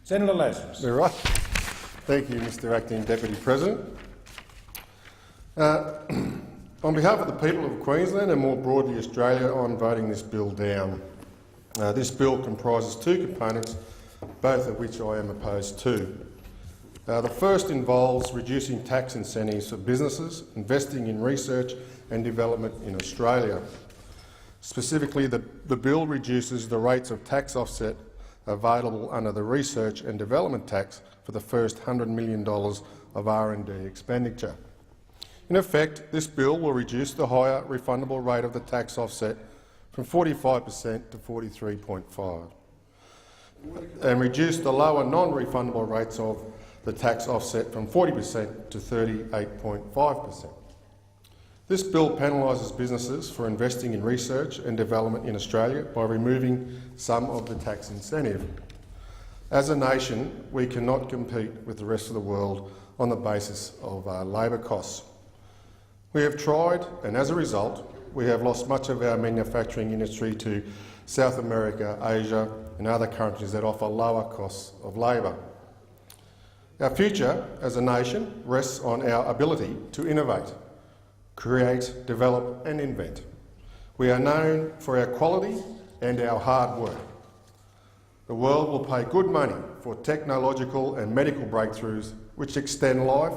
Senator Lazarus. Very right. Thank you, Mr Acting Deputy President. On behalf of the people of Queensland and more broadly Australia, I'm voting this bill down. This bill comprises two components, both of which I am opposed to. The first involves reducing tax incentives for businesses investing in research and development in Australia. Specifically, the bill reduces the rates of tax offset available under the research and development tax for the first $100 million of R&D expenditure. In effect, this bill will reduce the higher refundable rate of the tax offset from 45% to 43.5%, and reduce the lower non-refundable rates of the tax offset from 40% to 38.5%. This bill penalises businesses for investing in research and development in Australia by removing some of the tax incentive. As a nation, we cannot compete with the rest of the world on the basis of labour costs. We have tried, and as a result, we have lost much of our manufacturing industry to South America, Asia and other countries that offer lower costs of labour. Our future as a nation rests on our ability to innovate, create, develop and invent. We are known for our quality and our hard work. The world will pay good money for technological and medical breakthroughs which extend life,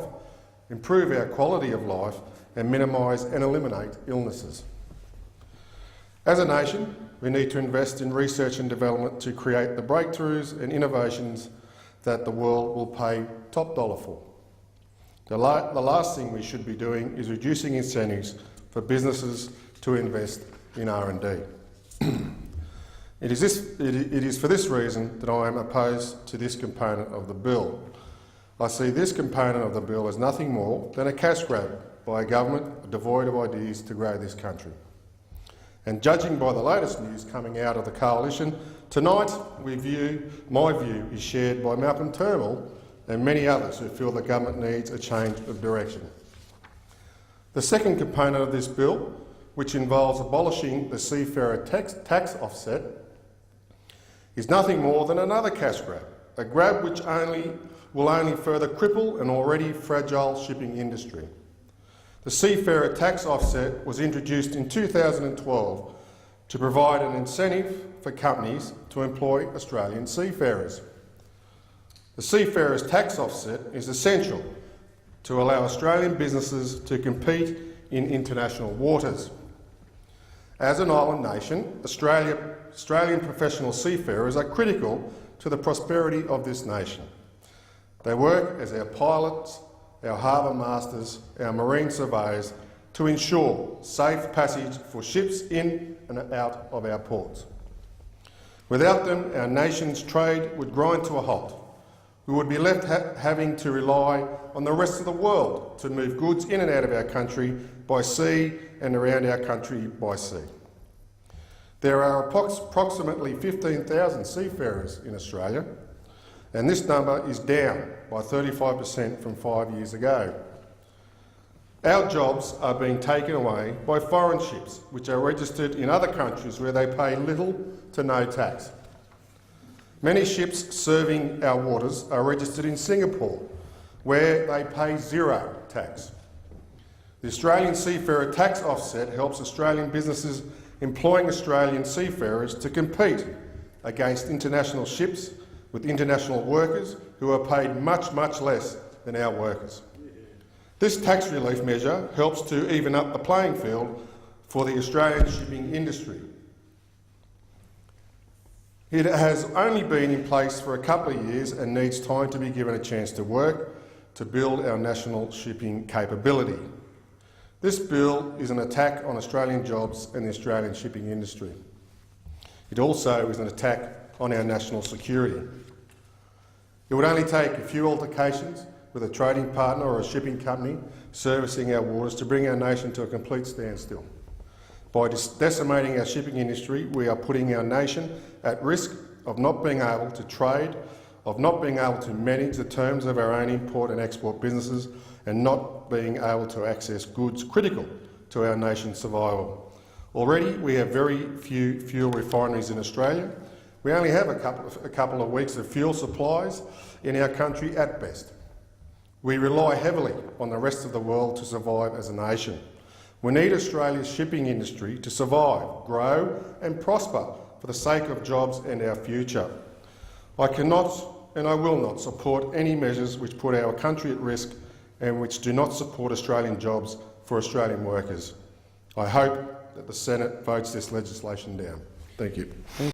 improve our quality of life and minimise and eliminate illnesses. As a nation, we need to invest in research and development to create the breakthroughs and innovations that the world will pay top dollar for. The last thing we should be doing is reducing incentives for businesses to invest in R&D. It is for this reason that I am opposed to this component of the bill. I see this component of the bill as nothing more than a cash grab by a government devoid of ideas to grow this country. And judging by the latest news coming out of the coalition, tonight my view is shared by Malcolm Turnbull and many others who feel the government needs a change of direction. The second component of this bill, which involves abolishing the seafarer tax offset, is nothing more than another cash grab, a grab which will only further cripple an already fragile shipping industry. The seafarer tax offset was introduced in 2012 to provide an incentive for companies to employ Australian seafarers. The seafarers tax offset is essential to allow Australian businesses to compete in international waters. As an island nation, Australian professional seafarers are critical to the prosperity of this nation. They work as our pilots, our harbour masters, our marine surveyors to ensure safe passage for ships in and out of our ports. Without them, our nation's trade would grind to a halt. We would be left having to rely on the rest of the world to move goods in and out of our country by sea and around our country by sea. There are approximately 15,000 seafarers in Australia, and this number is down by 35% from 5 years ago. Our jobs are being taken away by foreign ships, which are registered in other countries where they pay little to no tax. Many ships serving our waters are registered in Singapore, where they pay zero tax. The Australian seafarer tax offset helps Australian businesses employing Australian seafarers to compete against international ships with international workers who are paid much, much less than our workers. This tax relief measure helps to even up the playing field for the Australian shipping industry. It has only been in place for a couple of years and needs time to be given a chance to work to build our national shipping capability. This bill is an attack on Australian jobs and the Australian shipping industry. It also is an attack on our national security. It would only take a few altercations with a trading partner or a shipping company servicing our waters to bring our nation to a complete standstill. By decimating our shipping industry, we are putting our nation at risk of not being able to trade, of not being able to manage the terms of our own import and export businesses, and not being able to access goods critical to our nation's survival. Already we have very few fuel refineries in Australia, We only have a couple of weeks of fuel supplies in our country at best. We rely heavily on the rest of the world to survive as a nation. We need Australia's shipping industry to survive, grow and prosper for the sake of jobs and our future. I cannot and I will not support any measures which put our country at risk and which do not support Australian jobs for Australian workers. I hope that the Senate votes this legislation down. Thank you.